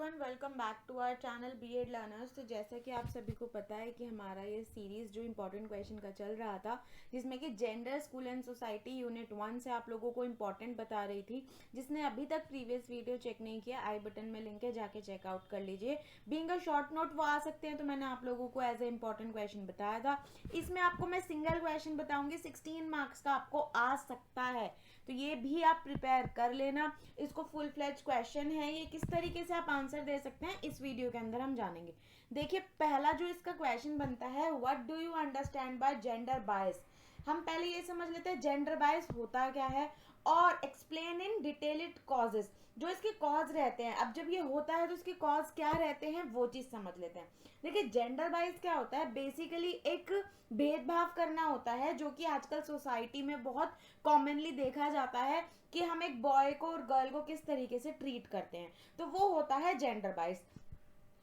Everyone, welcome back to our channel B Ed learners. तो जैसा कि आप सभी को पता है कि हमारा ये सीरीज़ जो इम्पोर्टेंट क्वेश्चन का चल रहा था, जिसमें कि gender, school and society unit 1 से आप लोगों को इम्पोर्टेंट बता रही थी। जिसने अभी तक प्रीवियस वीडियो चेक नहीं किया, आई बटन में लिंक है, जाके चेकआउट कर लीजिए। बीइंग अ शॉर्ट नोट वो आ सकते हैं, तो मैंने आप लोगों को एज ए इम्पोर्टेंट क्वेश्चन बताया था। इसमें आपको मैं सिंगल क्वेश्चन बताऊंगी, 16 मार्क्स का आपको आ सकता है, तो ये भी आप प्रिपेयर कर लेना। इसको फुल फ्लेज क्वेश्चन है, ये किस तरीके से आप आंसर दे सकते हैं इस वीडियो के अंदर हम जानेंगे। देखिए, पहला जो इसका क्वेश्चन बनता है, what do you understand by gender bias. हम पहले ये समझ लेते हैं जेंडर बायस होता क्या है, और explain in detail it causes, जो इसके कॉज रहते हैं। अब जब ये होता है तो इसके कॉज क्या रहते हैं वो चीज समझ लेते हैं। देखिए, जेंडर बायस क्या होता है, बेसिकली एक भेदभाव करना होता है, जो कि आजकल सोसाइटी में बहुत कॉमनली देखा जाता है कि हम एक बॉय को और गर्ल को किस तरीके से ट्रीट करते हैं, तो वो होता है gender bias.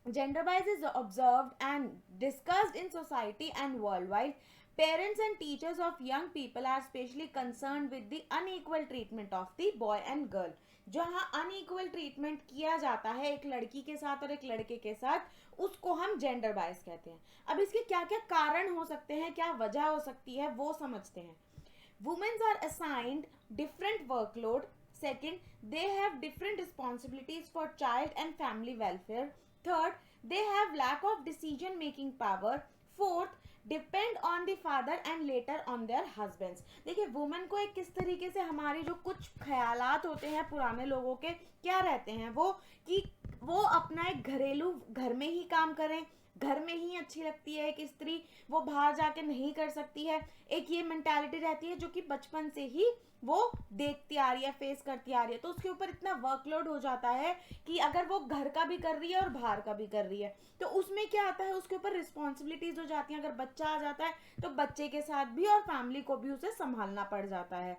Gender bias is observed and discussed in society and worldwide. Parents and teachers of young people are especially concerned with the unequal treatment of the boy and girl. जहाँ unequal treatment किया जाता है एक लड़की के साथ और एक लड़के के साथ, उसको हम जेंडर बायस कहते हैं। अब इसके क्या क्या कारण हो सकते हैं, क्या वजह हो सकती है, वो समझते हैं। Women are assigned different workload. Second, they have different responsibilities for child and family welfare. Third, they have lack of decision making power. Fourth, depend on the father and later on their husbands. देखिए, women को एक किस तरीके से हमारी जो कुछ ख्यालात होते हैं पुराने लोगों के, क्या रहते हैं वो, कि वो अपना एक घरेलू घर में ही काम करें, घर में ही अच्छी लगती है एक स्त्री, वो बाहर जाके नहीं कर सकती है। एक ये मेंटालिटी रहती है जो कि बचपन से ही वो देखती आ रही है, फेस करती आ रही है, तो उसके ऊपर इतना वर्कलोड हो जाता है कि अगर वो घर का भी कर रही है और बाहर का भी कर रही है, तो उसमें क्या आता है, उसके ऊपर रिस्पॉन्सिबिलिटीज हो जाती हैं। अगर बच्चा आ जाता है तो बच्चे के साथ भी और फैमिली को भी उसे संभालना पड़ जाता है,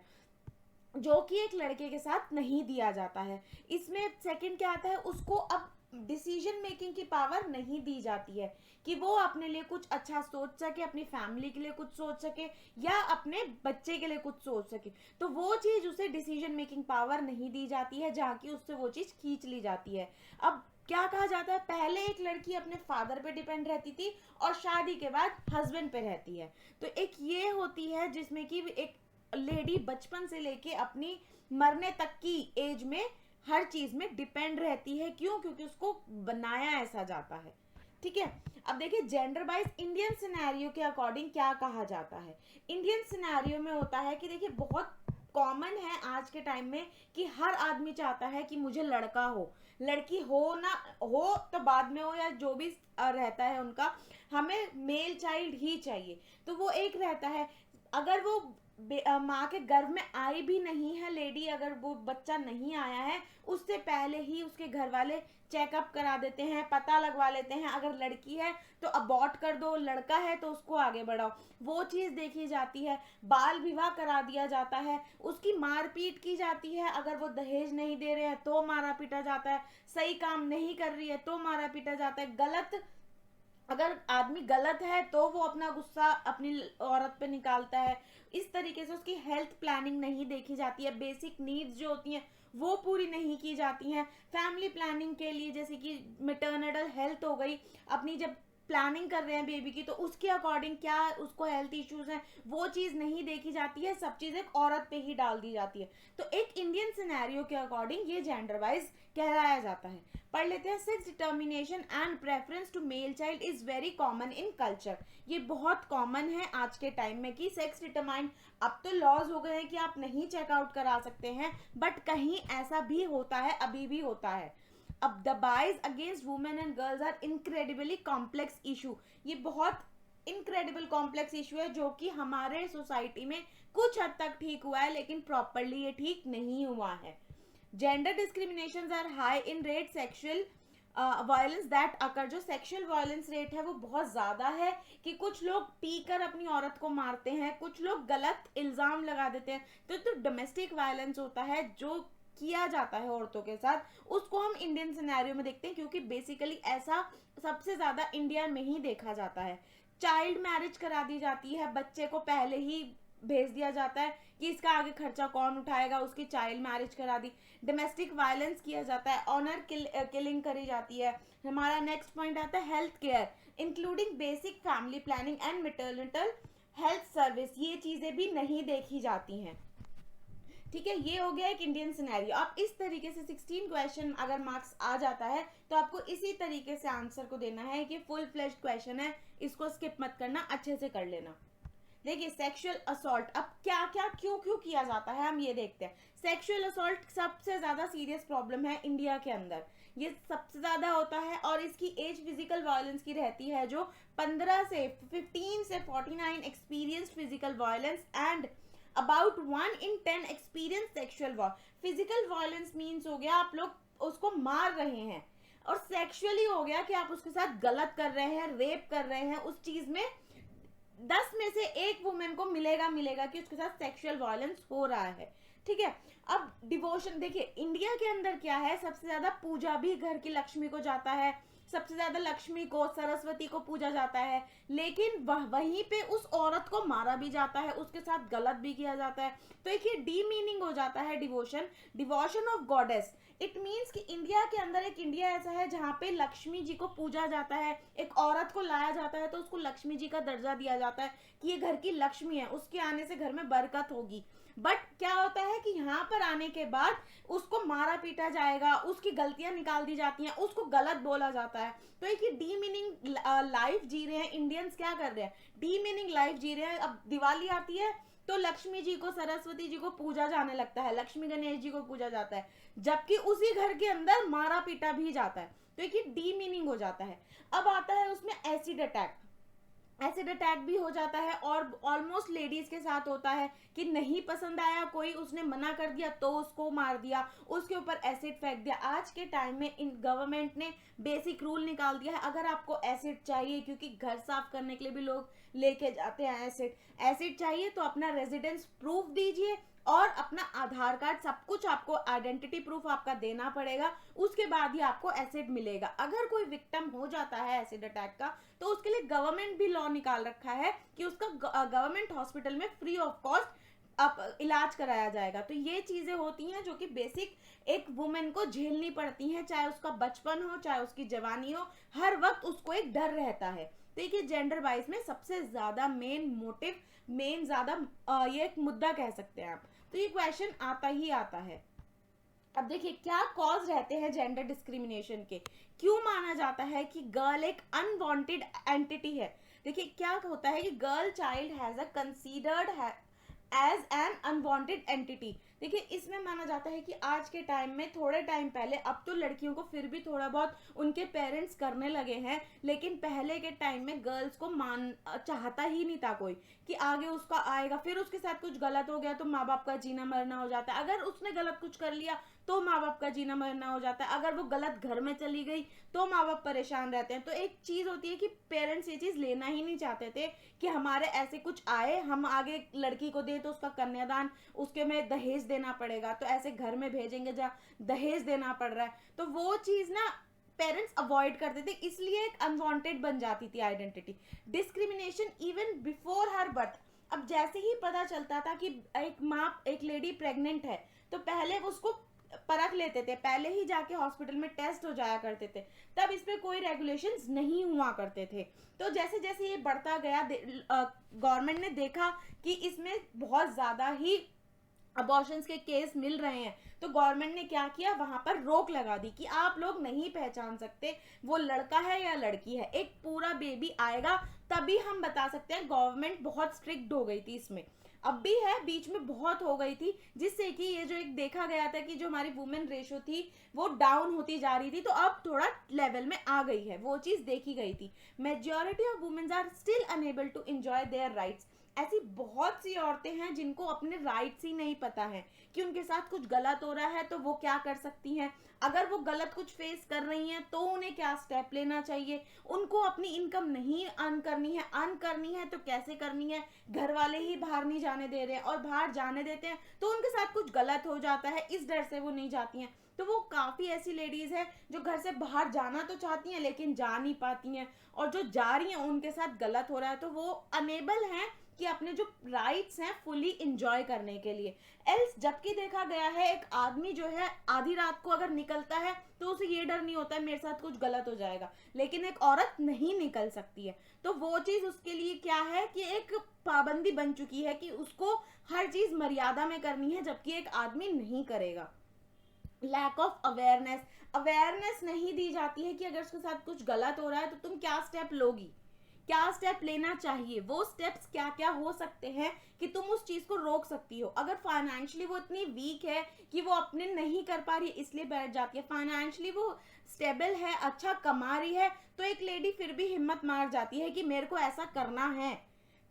जो कि एक लड़के के साथ नहीं दिया जाता है। इसमें सेकंड क्या आता है, उसको अब डिसीजन मेकिंग की पावर नहीं दी जाती है कि वो अपने लिए कुछ अच्छा सोच सके, अपनी फैमिली के लिए कुछ सोच सके, या अपने बच्चे के लिए कुछ सोच सके, तो वो चीज उसे डिसीजन मेकिंग पावर नहीं दी जाती है, जहाँ की उससे वो चीज खींच ली जाती है। अब क्या कहा जाता है, पहले एक लड़की अपने फादर पे डिपेंड रहती थी और शादी के बाद हस्बैंड पे रहती है। तो एक ये होती है जिसमें कि एक लेडी बचपन से लेके अपनी मरने तक की एज में हर चीज में डिपेंड रहती है। क्यों? क्योंकि उसको बनाया ऐसा जाता है। ठीक है, अब देखिए, जेंडर बाइस इंडियन सिनेरियो के अकॉर्डिंग क्या कहा जाता है। इंडियन सिनेरियो में होता है कि देखिए, बहुत कॉमन है आज के टाइम में कि हर आदमी चाहता है कि मुझे लड़का हो, लड़की हो ना हो तो बाद में हो, या जो भी रहता है उनका, हमें मेल चाइल्ड ही चाहिए। तो वो एक रहता है, अगर वो माँ के गर्भ में आई भी नहीं है लेडी, अगर वो बच्चा नहीं आया है, उससे पहले ही उसके घर वाले चेकअप करा देते हैं, पता लगवा लेते हैं। अगर लड़की है तो अबॉर्ट कर दो, लड़का है तो उसको आगे बढ़ाओ, वो चीज देखी जाती है। बाल विवाह करा दिया जाता है, उसकी मारपीट की जाती है। अगर वो दहेज नहीं दे रहे हैं तो मारा पीटा जाता है, सही काम नहीं कर रही है तो मारा पीटा जाता है। गलत, अगर आदमी गलत है तो वो अपना गुस्सा अपनी औरत पे निकालता है। इस तरीके से उसकी हेल्थ प्लानिंग नहीं देखी जाती है, बेसिक नीड्स जो होती हैं वो पूरी नहीं की जाती हैं। फैमिली प्लानिंग के लिए, जैसे कि मेटर्नल हेल्थ हो गई, अपनी जब प्लानिंग कर रहे हैं बेबी की, तो उसके अकॉर्डिंग क्या उसको हेल्थ इश्यूज हैं, वो चीज नहीं देखी जाती है, सब चीज एक औरत पे ही डाल दी जाती है। तो एक इंडियन सिनेरियो के अकॉर्डिंग ये जेंडर वाइज कहलाया जाता है। पढ़ लेते हैं, sex determination and preference to male child is very common in culture. ये बहुत कॉमन है आज के टाइम में कि सेक्स डिटरमाइन, अब तो लॉज हो गए हैं कि आप नहीं चेकआउट करा सकते हैं, बट कहीं ऐसा भी होता है, अभी भी होता है। अब the bias against women and girls are incredibly complex issue. ये बहुत इनक्रेडिबल कॉम्प्लेक्स इशू है, जो कि हमारे सोसाइटी में कुछ हद तक ठीक हुआ है, लेकिन प्रॉपरली ये ठीक नहीं हुआ है। Gender discrimination are high in rate sexual violence that occur. जो सेक्सुअल वायलेंस रेट है वो बहुत ज्यादा है, कि कुछ लोग पीकर अपनी औरत को मारते हैं, कुछ लोग गलत इल्जाम लगा देते हैं। तो डोमेस्टिक वायलेंस होता है जो किया जाता है औरतों के साथ, उसको हम इंडियन सिनेरियो में देखते हैं, क्योंकि बेसिकली ऐसा सबसे ज्यादा इंडिया में ही देखा जाता है। चाइल्ड मैरिज करा दी जाती है, बच्चे को पहले ही भेज दिया जाता है कि इसका आगे खर्चा कौन उठाएगा, उसकी चाइल्ड मैरिज करा दी, डोमेस्टिक वायलेंस किया जाता है, ऑनर किलिंग करी जाती है। हमारा नेक्स्ट पॉइंट आता है health care including basic family planning and maternal health service, ये चीजें भी नहीं देखी जाती हैं। ठीक है, ये हो गया एक इंडियन सिनेरियो। आप इस तरीके से 16 क्वेश्चन अगर मार्क्स आ जाता है तो आपको इसी तरीके से आंसर को देना है कि फुल फ्लेश्ड क्वेश्चन है, इसको स्किप मत करना, अच्छे से कर लेना। देखिए सेक्सुअल असॉल्ट, अब क्या क्या क्यों क्यों किया जाता है हम ये देखते हैं। सेक्सुअल असॉल्ट सबसे ज्यादा सीरियस प्रॉब्लम है इंडिया के अंदर, ये सबसे ज्यादा होता है और इसकी एज फिजिकल वायलेंस की रहती है जो 15 से 15 से 49 experienced physical violence and about 1 in 10 experience sexual war. Physical violence means हो गया आप लोग उसको मार रहे हैं, और सेक्सुअली हो गया कि आप उसके साथ गलत कर रहे हैं, रेप कर रहे हैं। उस चीज में 10 में से 1 वुमेन को मिलेगा कि उसके साथ सेक्सुअल वायलेंस हो रहा है। ठीक है, अब डिवोशन देखिए इंडिया के अंदर क्या है, सबसे ज्यादा पूजा भी घर की लक्ष्मी को जाता है, सबसे ज्यादा लक्ष्मी को सरस्वती को पूजा जाता है, लेकिन वहीं पे उस औरत को मारा भी जाता है, उसके साथ गलत भी किया जाता है। तो एक ये डी मीनिंग हो जाता है devotion, devotion of goddess. It means कि इंडिया के अंदर एक इंडिया ऐसा है जहाँ पे लक्ष्मी जी को पूजा जाता है, एक औरत को लाया जाता है तो उसको लक्ष्मी जी का दर्जा दिया जाता है कि ये घर की लक्ष्मी है, उसके आने से घर में बरकत होगी। बट क्या होता है कि यहाँ पर आने के बाद उसको मारा पीटा जाएगा, उसकी गलतियां निकाल दी जाती हैं, उसको गलत बोला जाता है। तो एक डी मीनिंग लाइफ जी रहे हैं इंडियंस, क्या कर रहे हैं, डी मीनिंग लाइफ जी रहे हैं। अब दिवाली आती है तो लक्ष्मी जी को सरस्वती जी को पूजा जाने लगता है, लक्ष्मी गणेश जी को पूजा जाता है, जबकि उसी घर के अंदर मारा पीटा भी जाता है। तो एक डी मीनिंग हो जाता है। अब आता है उसमें एसिड अटैक, एसिड अटैक भी हो जाता है और ऑलमोस्ट लेडीज के साथ होता है कि नहीं पसंद आया कोई, उसने मना कर दिया तो उसको मार दिया, उसके ऊपर एसिड फेंक दिया। आज के टाइम में इन गवर्नमेंट ने बेसिक रूल निकाल दिया है, अगर आपको एसिड चाहिए, क्योंकि घर साफ करने के लिए भी लोग लेके जाते हैं एसिड, एसिड चाहिए तो अपना रेजिडेंस प्रूफ दीजिए और अपना आधार कार्ड, सब कुछ आपको आइडेंटिटी प्रूफ आपका देना पड़ेगा, उसके बाद ही आपको एसिड मिलेगा। अगर कोई विक्टिम हो जाता है एसिड अटैक का तो उसके लिए गवर्नमेंट भी लॉ निकाल रखा है कि उसका गवर्नमेंट हॉस्पिटल में फ्री ऑफ कॉस्ट आप इलाज कराया जाएगा। तो ये चीजें होती हैं जो कि बेसिक एक वुमेन को झेलनी पड़ती हैं, चाहे उसका बचपन हो चाहे उसकी जवानी हो, हर वक्त उसको एक डर रहता है। देखिए जेंडर वाइज में सबसे ज्यादा मेन मोटिव, मेन ज्यादा ये एक मुद्दा कह सकते हैं आप। तो ये क्वेश्चन आता ही आता है। अब देखिए क्या कॉज रहते हैं जेंडर डिस्क्रिमिनेशन के, क्यों माना जाता है कि गर्ल एक अनवांटेड एंटिटी है। देखिए क्या होता है कि girl child has a considered as an unwanted entity. देखिए इसमें माना जाता है कि आज के टाइम में, थोड़े टाइम पहले, अब तो लड़कियों को फिर भी थोड़ा बहुत उनके पेरेंट्स करने लगे हैं, लेकिन पहले के टाइम में गर्ल्स को मान चाहता ही नहीं था कोई कि आगे उसका आएगा, फिर उसके साथ कुछ गलत हो गया तो माँ बाप का जीना मरना हो जाता है, अगर उसने गलत कुछ कर लिया तो माँ बाप का जीना मरना हो जाता है, अगर वो गलत घर में चली गई तो माँ बाप परेशान रहते हैं। तो एक चीज होती है कि पेरेंट्स ये चीज लेना ही नहीं चाहते थे कि हमारे ऐसे कुछ आए, हम आगे लड़की को दें तो उसका कन्यादान, उसके में दहेज देना पड़ेगा, तो ऐसे घर में भेजेंगे जहाँ दहेज देना पड़ रहा है, तो वो चीज ना पेरेंट्स अवॉइड करते थे, इसलिए एक अनवांटेड बन जाती थी identity. Discrimination even before her birth, अब जैसे ही पता चलता था कि एक माँ, एक लेडी प्रेग्नेंट है, तो पहले उसको परख लेते थे, पहले ही जाके हॉस्पिटल में टेस्ट हो जाया करते थे, तब इस पे कोई रेगुलेशंस नहीं हुआ करते थे। तो जैसे जैसे ये बढ़ता गया, गवर्नमेंट ने देखा कि इसमें बहुत ज्यादा ही अबॉर्शंस के केस मिल रहे हैं, तो गवर्नमेंट ने क्या किया, वहां पर रोक लगा दी कि आप लोग नहीं पहचान सकते वो लड़का है या लड़की है, एक पूरा बेबी आएगा तभी हम बता सकते हैं। गवर्नमेंट बहुत स्ट्रिक्ट हो गई थी इसमें, अब भी है, बीच में बहुत हो गई थी, जिससे कि ये जो एक देखा गया था कि जो हमारी वुमेन रेशो थी वो डाउन होती जा रही थी, तो अब थोड़ा लेवल में आ गई है, वो चीज देखी गई थी। Majority of womens are still unable to enjoy their rights. ऐसी बहुत सी औरतें हैं जिनको अपने राइट्स ही नहीं पता है कि उनके साथ कुछ गलत हो रहा है तो वो क्या कर सकती हैं, अगर वो गलत कुछ फेस कर रही हैं तो उन्हें क्या स्टेप लेना चाहिए, उनको अपनी इनकम नहीं अर्न करनी है तो कैसे करनी है, घर वाले ही बाहर नहीं जाने दे रहे हैं और बाहर जाने देते हैं तो उनके साथ कुछ गलत हो जाता है, इस डर से वो नहीं जाती हैं। तो वो काफी ऐसी लेडीज हैं जो घर से बाहर जाना तो चाहती हैं लेकिन जा नहीं पाती हैं, और जो जा रही हैं उनके साथ गलत हो रहा है तो वो अनेबल हैं कि अपने जो राइट्स हैं फुली इंजॉय करने के लिए। एल्स जबकि देखा गया है एक आदमी जो है आधी रात को अगर निकलता है तो उसे ये डर नहीं होता है मेरे साथ कुछ गलत हो जाएगा, लेकिन एक औरत नहीं निकल सकती है। तो वो चीज उसके लिए क्या है कि एक पाबंदी बन चुकी है कि उसको हर चीज मर्यादा में करनी है, जबकि एक आदमी नहीं करेगा। लैक ऑफ अवेयरनेस, अवेयरनेस नहीं दी जाती है कि अगर उसके साथ कुछ गलत हो रहा है तो तुम क्या स्टेप लोगी, क्या स्टेप लेना चाहिए, वो स्टेप्स क्या क्या हो सकते हैं कि तुम उस चीज को रोक सकती हो। अगर फाइनेंशियली वो इतनी वीक है कि वो अपने नहीं कर पा रही है इसलिए बैठ जाती है, फाइनेंशियली वो स्टेबल है, अच्छा कमा रही है, तो एक लेडी फिर भी हिम्मत मार जाती है कि मेरे को ऐसा करना है,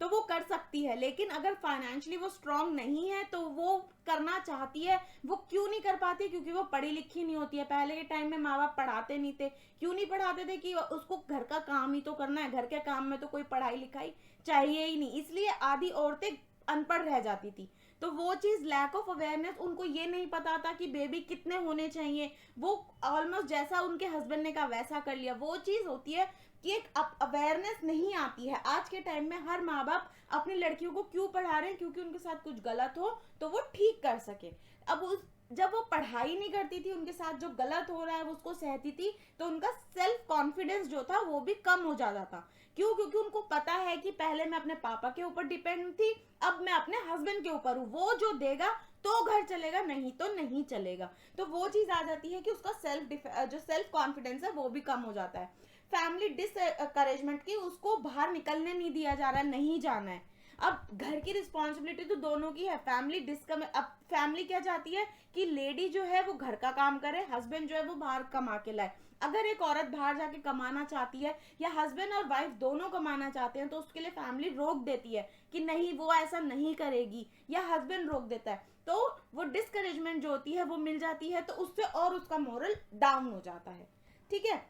तो वो कर सकती है। लेकिन अगर फाइनेंशियली वो स्ट्रांग नहीं है तो वो करना चाहती है, वो क्यों नहीं कर पाती, क्योंकि वो पढ़ी लिखी नहीं होती है। पहले के टाइम में माँ बाप पढ़ाते नहीं थे, क्यों नहीं पढ़ाते थे कि उसको घर का काम ही तो करना है, घर के काम में तो कोई पढ़ाई लिखाई चाहिए ही नहीं, इसलिए आधी औरतें अनपढ़ रह जाती थी। तो वो चीज लैक ऑफ अवेयरनेस, उनको ये नहीं पता था कि बेबी कितने होने चाहिए, वो ऑलमोस्ट जैसा उनके हस्बैंड ने कहा वैसा कर लिया। वो चीज होती है कि एक अवेयरनेस नहीं आती है। आज के टाइम में हर माँ बाप अपनी लड़कियों को क्यों पढ़ा रहे हैं, क्योंकि उनके साथ कुछ गलत हो तो वो ठीक कर सके। अब उस जब वो पढ़ाई नहीं करती थी, उनके साथ जो गलत हो रहा है वो उसको सहती थी, तो उनका सेल्फ कॉन्फिडेंस जो था वो भी कम हो जाता था। क्यों? क्योंकि उनको पता है कि पहले मैं अपने पापा के ऊपर डिपेंड थी, अब मैं अपने हस्बैंड के ऊपर हूँ, वो जो देगा तो घर चलेगा, नहीं तो नहीं चलेगा। तो वो चीज आ जाती है कि उसका जो सेल्फ कॉन्फिडेंस है वो भी कम हो जाता है। फैमिली डिसकरेजमेंट की, उसको बाहर निकलने नहीं दिया जा रहा है, नहीं जाना है। अब घर की रिस्पॉन्सिबिलिटी तो दोनों की है। अब फैमिली क्या चाहती है कि लेडी जो है वो घर का काम करे, हस्बैंड जो है वो बाहर कमा के लाए। अगर एक औरत बाहर जाके कमाना चाहती है या हस्बैंड और वाइफ दोनों कमाना चाहते हैं तो उसके लिए फैमिली रोक देती है कि नहीं वो ऐसा नहीं करेगी, या हस्बैंड रोक देता है, तो वो डिस्करेजमेंट जो होती है वो मिल जाती है, तो उससे और उसका मोरल डाउन हो जाता है। ठीक है।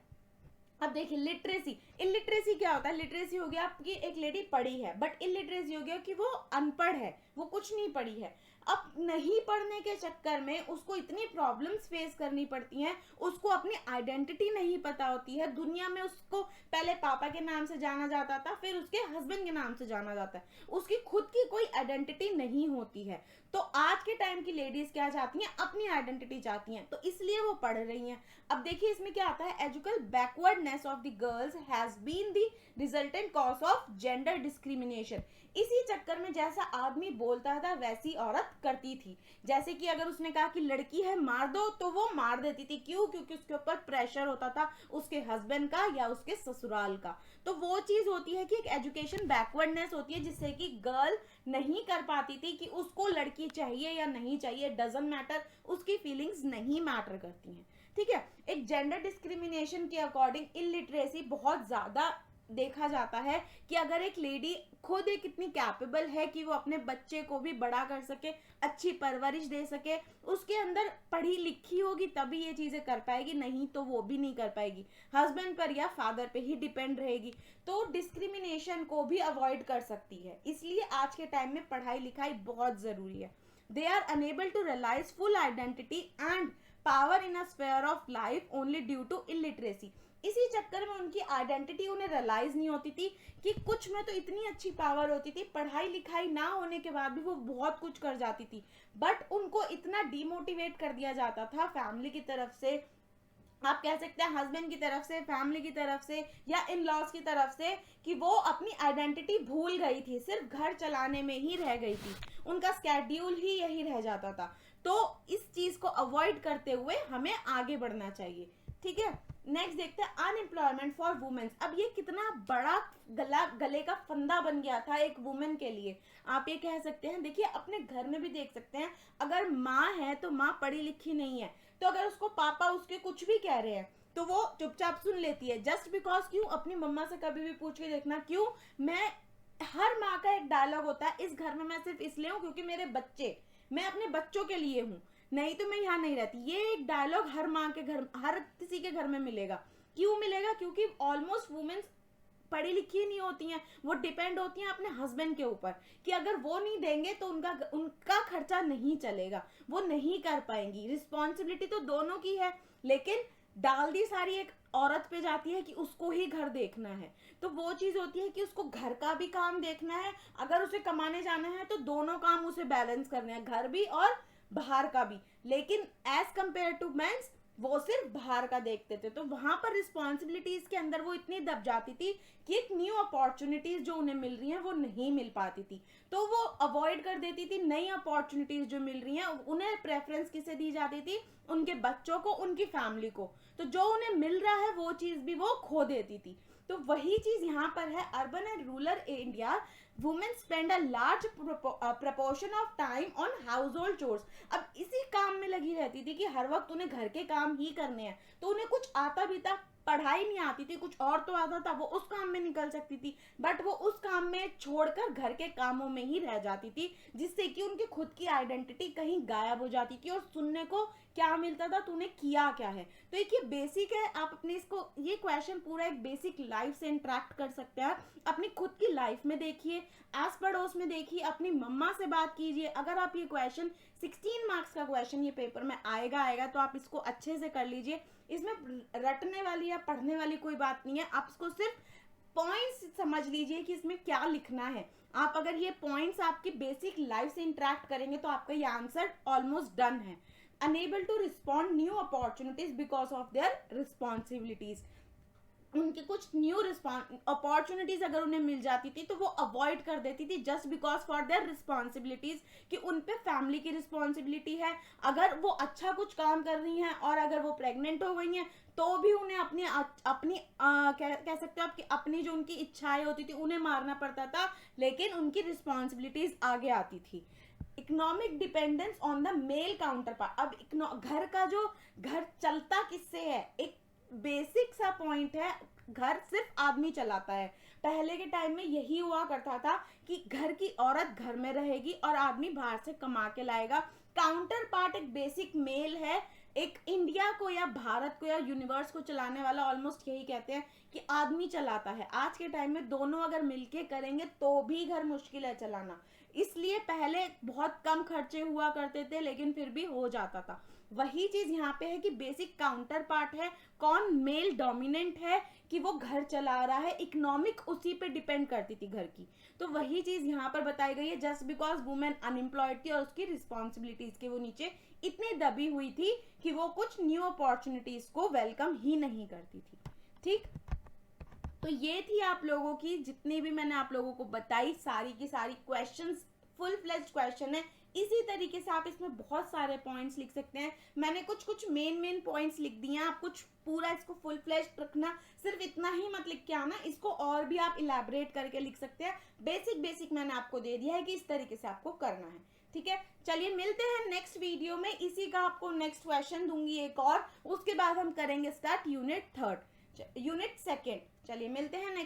अब देखिए लिटरेसी, इलिटरेसी क्या होता है? लिटरेसी हो गया आपकी एक लेडी पढ़ी है, बट इलिटरेसी हो गया कि वो अनपढ़ है, वो कुछ नहीं पढ़ी है। अब नहीं पढ़ने के चक्कर में उसको इतनी प्रॉब्लम्स फेस करनी पड़ती हैं, उसको अपनी आइडेंटिटी नहीं पता होती है। दुनिया में उसको पहले पापा के नाम से जाना जाता था, फिर उसके हस्बैंड के नाम से जाना जाता है, उसकी खुद की कोई आइडेंटिटी नहीं होती है। तो आज के टाइम की लेडीज क्या चाहती हैं? अपनी आइडेंटिटी चाहती हैं, तो इसलिए वो पढ़ रही हैं। अब देखिए इसमें क्या आता है, एजुकल backwardness of the girls has been the resultant cause of gender discrimination. इसी चक्कर में जैसा आदमी बोलता था वैसी औरत करती थी। जैसे कि अगर उसने कहा कि लड़की है मार दो, तो वो मार देती थी। क्यों? क्योंकि उसके ऊपर प्रेशर होता था उसके हस्बैंड का या उसके ससुराल का। तो वो चीज होती है कि एक एजुकेशन बैकवर्डनेस होती है, जिससे कि गर्ल नहीं कर पाती थी कि उसको लड़की चाहिए या नहीं चाहिए, डजंट मैटर, उसकी फीलिंग्स नहीं मैटर करती हैं। ठीक है। एक जेंडर डिस्क्रिमिनेशन के अकॉर्डिंग इलिटरेसी बहुत ज्यादा देखा जाता है कि अगर एक लेडी खुद एक इतनी कैपेबल है कि वो अपने बच्चे को भी बड़ा कर सके, अच्छी परवरिश दे सके, उसके अंदर पढ़ी लिखी होगी तभी ये चीजें कर पाएगी, नहीं तो वो भी नहीं कर पाएगी, हस्बैंड पर या फादर पे ही डिपेंड रहेगी, तो डिस्क्रिमिनेशन को भी अवॉइड कर सकती है। इसलिए आज के टाइम में पढ़ाई लिखाई बहुत जरूरी है। They are unable to realise full identity and power in a sphere of life only due to illiteracy. इसी चक्कर में उनकी आइडेंटिटी उन्हें रियलाइज नहीं होती थी कि कुछ में तो इतनी अच्छी पावर होती थी, पढ़ाई लिखाई ना होने के बाद भी वो बहुत कुछ कर जाती थी, बट उनको इतना डिमोटिवेट कर दिया जाता था फैमिली की तरफ से, आप कह सकते हैं हस्बैंड की तरफ से, फैमिली की तरफ से, या इन लॉज की तरफ से, कि वो अपनी आइडेंटिटी भूल गई थी, सिर्फ घर चलाने में ही रह गई थी, उनका स्केड्यूल ही यही रह जाता था। तो इस चीज को अवॉइड करते हुए हमें आगे बढ़ना चाहिए। ठीक है। नेक्स्ट देखते हैं अनएम्प्लॉयमेंट फॉर वुमेन्स। अब ये कितना बड़ा गले का फंदा बन गया था एक वुमेन के लिए, आप ये कह सकते हैं। देखिए अपने घर में भी देख सकते हैं, अगर माँ है तो माँ पढ़ी लिखी नहीं है, तो अगर उसको पापा उसके कुछ भी कह रहे हैं तो वो चुपचाप सुन लेती है, जस्ट बिकॉज क्यों? अपनी मम्मा से कभी भी पूछ के देखना, क्यों? मैं हर माँ का एक डायलॉग होता है, इस घर में मैं सिर्फ इसलिए हूँ क्योंकि मेरे बच्चे, मैं अपने बच्चों के लिए हूँ, नहीं तो मैं यहाँ नहीं रहती। ये एक डायलॉग हर माँ के घर, हर किसी के घर में मिलेगा। क्यों मिलेगा? क्योंकि ऑलमोस्ट वुमेन्स पढ़ी लिखी नहीं होती हैं, वो डिपेंड होती हैं अपने हस्बैंड के ऊपर, कि अगर वो नहीं देंगे तो उनका खर्चा नहीं चलेगा, वो नहीं कर पाएंगी। रिस्पॉन्सिबिलिटी तो दोनों की है, लेकिन डाल दी सारी एक औरत पे जाती है कि उसको ही घर देखना है, तो वो चीज होती है कि उसको घर का भी काम देखना है, अगर उसे कमाने जाना है तो दोनों काम उसे बैलेंस करने हैं, घर भी और बाहर का भी। लेकिन एज कंपेयर टू मेंस वो सिर्फ बाहर का देखते थे, तो वहां पर रिस्पॉन्सिबिलिटीज के अंदर वो इतनी दब जाती थी कि एक न्यू अपॉर्चुनिटीज जो उन्हें मिल रही हैं वो नहीं मिल पाती थी, तो वो अवॉइड कर देती थी नई अपॉर्चुनिटीज जो मिल रही हैं। उन्हें प्रेफरेंस किसे दी जाती थी? उनके बच्चों को, उनकी फैमिली को, तो जो उन्हें मिल रहा है वो चीज भी वो खो देती थी। तो वही चीज यहाँ पर है, urban and rural India women spend a large proportion of time on house hold chores. अब इसी काम में लगी रहती थी कि हर वक्त उन्हें घर के काम ही करने हैं, तो उन्हें कुछ आता भी था, पढ़ाई नहीं आती थी, कुछ और तो आता था, वो उस काम में निकल सकती थी, बट वो उस काम में छोड़कर घर के कामों में ही रह जाती थी, जिससे कि उनकी खुद की आइडेंटिटी कहीं गायब हो जाती थी और सुनने को क्या मिलता था, तूने किया क्या है। तो एक ये बेसिक है, आप अपने इसको, ये क्वेश्चन पूरा एक बेसिक लाइफ से इंटरेक्ट कर सकते हैं, अपनी खुद की लाइफ में देखिए, आस पड़ोस में देखिए, अपनी मम्मा से बात कीजिए। अगर आप ये क्वेश्चन 16 मार्क्स का क्वेश्चन ये पेपर में आएगा तो आप इसको अच्छे से कर लीजिए, इसमें रटने वाली या पढ़ने वाली कोई बात नहीं है, आप इसको सिर्फ पॉइंट्स समझ लीजिए कि इसमें क्या लिखना है। आप अगर ये पॉइंट्स आपकी बेसिक लाइफ से इंटरेक्ट करेंगे तो आपका ये आंसर ऑलमोस्ट डन है। Unable to respond new opportunities because of their responsibilities, उनकी कुछ न्यू अपॉर्चुनिटीज अगर उन्हें मिल जाती थी तो वो अवॉइड कर देती थी just because for their responsibilities, कि उन पे फैमिली की रिस्पॉन्सिबिलिटी है। अगर वो अच्छा कुछ काम कर रही हैं और अगर वो प्रेग्नेंट हो गई हैं तो भी उन्हें अपनी कह सकते हो आपकी अपनी जो उनकी इच्छाएं होती थी उन्हें मारना पड़ता था, लेकिन उनकी रिस्पॉन्सिबिलिटीज आगे आती थी। Economic dependence on the male counterpart. अब घर का जो घर चलता किससे है, एक बेसिक सा पॉइंट है, घर सिर्फ आदमी चलाता है। पहले के टाइम में यही हुआ करता था कि घर की औरत घर में रहेगी और आदमी बाहर से कमा के लाएगा। काउंटर पार्ट एक बेसिक मेल है। एक इंडिया को या भारत को या यूनिवर्स को चलाने वाला ऑलमोस्ट यही कहते हैं कि आदमी चलाता है। आज के टाइम में दोनों अगर मिलके करेंगे तो भी घर मुश्किल है चलाना, इसलिए पहले बहुत कम खर्चे हुआ करते थे लेकिन फिर भी हो जाता था। वही चीज यहाँ पे है कि बेसिक काउंटर पार्ट है, कौन मेल डोमिनेंट है कि वो घर चला रहा है, इकोनॉमिक उसी पे डिपेंड करती थी घर की। तो वही चीज यहाँ पर बताई गई है, जस्ट बिकॉज वुमेन अनएम्प्लॉयड थी और उसकी रिस्पॉन्सिबिलिटीज के वो नीचे इतनी दबी हुई थी कि वो कुछ न्यू अपॉर्चुनिटीज को वेलकम ही नहीं करती थी। ठीक, तो ये थी आप लोगों की जितनी भी मैंने आप लोगों को बताई, सारी की सारी क्वेश्चंस फुल फ्लेज्ड क्वेश्चन है। इसी तरीके से आप इसमें बहुत सारे पॉइंट्स लिख सकते हैं। मैंने कुछ मेन पॉइंट्स लिख दिए हैं, आप कुछ पूरा इसको फुल फ्लेज्ड रखना, सिर्फ इतना ही मत लिख के आना, इसको और भी आप इलेबोरेट करके लिख सकते हैं। बेसिक मैंने आपको दे दिया है कि इस तरीके से आपको करना है। ठीक है, चलिए मिलते हैं नेक्स्ट वीडियो में। इसी का आपको नेक्स्ट क्वेश्चन दूंगी एक और, उसके बाद हम करेंगे स्टार्ट यूनिट 2। चलिए मिलते हैं नेक्स्ट